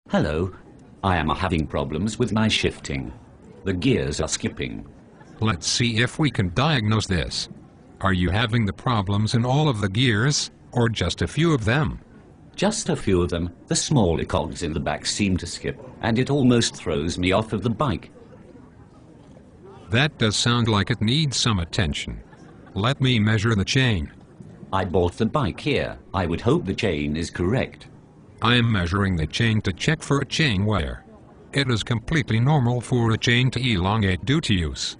Hello. I am having problems with my shifting. The gears are skipping. Let's see if we can diagnose this. Are you having the problems in all of the gears, or just a few of them? Just a few of them. The smaller cogs in the back seem to skip, and it almost throws me off of the bike. That does sound like it needs some attention. Let me measure the chain. I bought the bike here. I would hope the chain is correct. I am measuring the chain to check for a chain wear. It is completely normal for a chain to elongate due to use.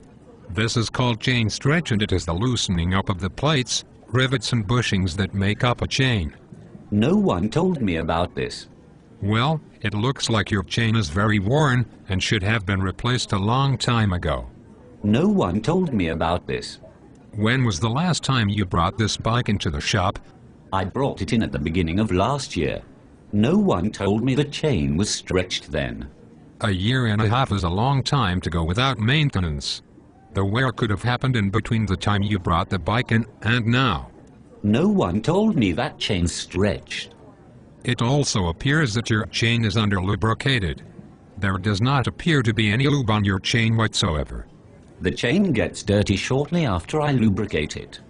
This is called chain stretch, and it is the loosening up of the plates, rivets and bushings that make up a chain. No one told me about this. Well, it looks like your chain is very worn and should have been replaced a long time ago. No one told me about this. When was the last time you brought this bike into the shop? I brought it in at the beginning of last year. No one told me the chain was stretched then. A year and a half is a long time to go without maintenance. The wear could have happened in between the time you brought the bike in and now. No one told me that chain stretched. It also appears that your chain is under-lubricated. There does not appear to be any lube on your chain whatsoever. The chain gets dirty shortly after I lubricate it.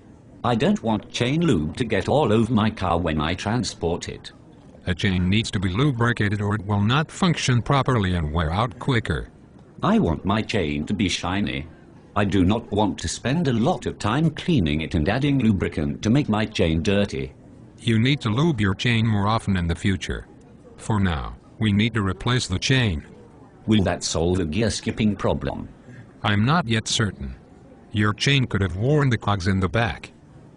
I don't want chain lube to get all over my car when I transport it. A chain needs to be lubricated or it will not function properly and wear out quicker. I want my chain to be shiny. I do not want to spend a lot of time cleaning it and adding lubricant to make my chain dirty. You need to lube your chain more often in the future. For now, we need to replace the chain. Will that solve the gear skipping problem? I'm not yet certain. Your chain could have worn the cogs in the back.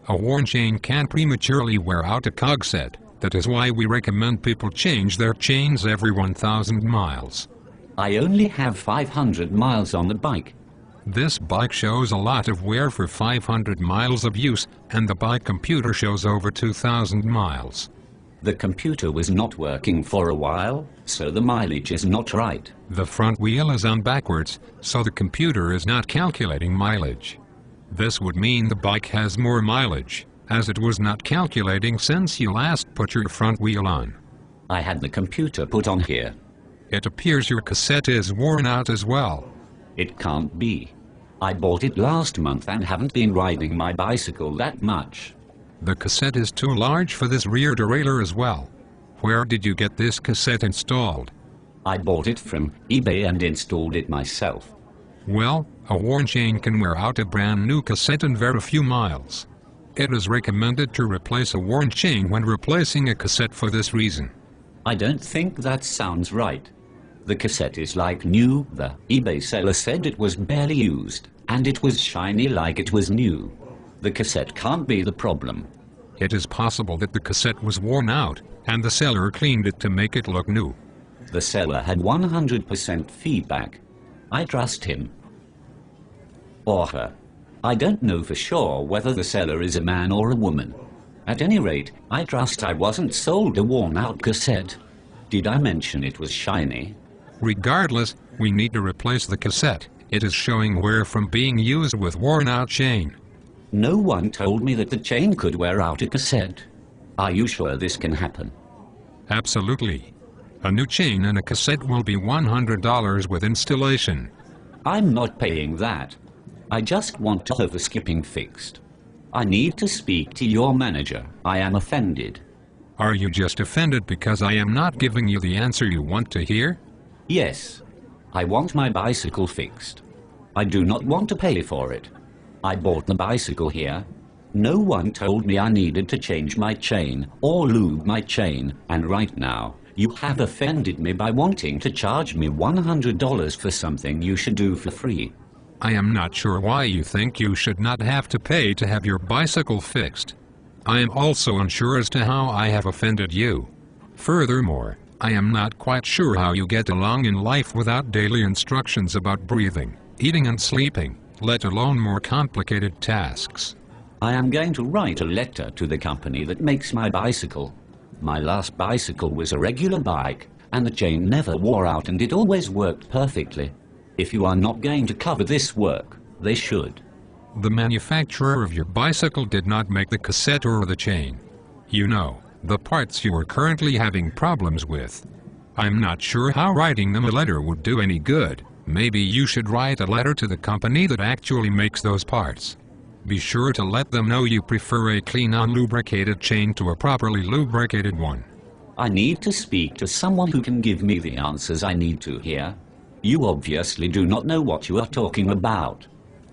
A worn chain can prematurely wear out a cog set. That is why we recommend people change their chains every 1,000 miles. I only have 500 miles on the bike. This bike shows a lot of wear for 500 miles of use, and the bike computer shows over 2,000 miles. The computer was not working for a while, so the mileage is not right. The front wheel is on backwards, so the computer is not calculating mileage. This would mean the bike has more mileage, as it was not calculating since you last put your front wheel on. I had the computer put on here. It appears your cassette is worn out as well. It can't be. I bought it last month and haven't been riding my bicycle that much. The cassette is too large for this rear derailleur as well. Where did you get this cassette installed? I bought it from eBay and installed it myself. Well, a worn chain can wear out a brand new cassette in very few miles. It is recommended to replace a worn chain when replacing a cassette for this reason. I don't think that sounds right. The cassette is like new. The eBay seller said it was barely used, and it was shiny like it was new. The cassette can't be the problem. It is possible that the cassette was worn out, and the seller cleaned it to make it look new. The seller had 100% feedback. I trust him. Or her. I don't know for sure whether the seller is a man or a woman. At any rate, I trust I wasn't sold a worn-out cassette. Did I mention it was shiny? Regardless, we need to replace the cassette. It is showing wear from being used with worn-out chain. No one told me that the chain could wear out a cassette. Are you sure this can happen? Absolutely. A new chain and a cassette will be $100 with installation. I'm not paying that. I just want to have the skipping fixed. I need to speak to your manager. I am offended. Are you just offended because I am not giving you the answer you want to hear? Yes. I want my bicycle fixed. I do not want to pay for it. I bought the bicycle here. No one told me I needed to change my chain or lube my chain, and right now, you have offended me by wanting to charge me $100 for something you should do for free. I am not sure why you think you should not have to pay to have your bicycle fixed. I am also unsure as to how I have offended you. Furthermore, I am not quite sure how you get along in life without daily instructions about breathing, eating and sleeping, let alone more complicated tasks. I am going to write a letter to the company that makes my bicycle. My last bicycle was a regular bike, and the chain never wore out and it always worked perfectly. If you are not going to cover this work, they should. The manufacturer of your bicycle did not make the cassette or the chain. You know, the parts you are currently having problems with. I'm not sure how writing them a letter would do any good. Maybe you should write a letter to the company that actually makes those parts. Be sure to let them know you prefer a clean, unlubricated chain to a properly lubricated one. I need to speak to someone who can give me the answers I need to hear. You obviously do not know what you are talking about.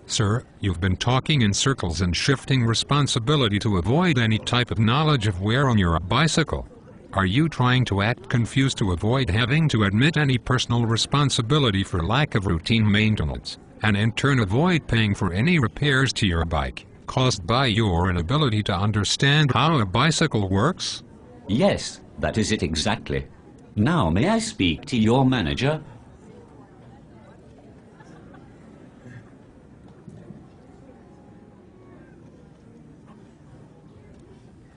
Sir, you've been talking in circles and shifting responsibility to avoid any type of knowledge of wear on your bicycle. Are you trying to act confused to avoid having to admit any personal responsibility for lack of routine maintenance, and in turn avoid paying for any repairs to your bike, caused by your inability to understand how a bicycle works? Yes, that is it exactly. Now may I speak to your manager?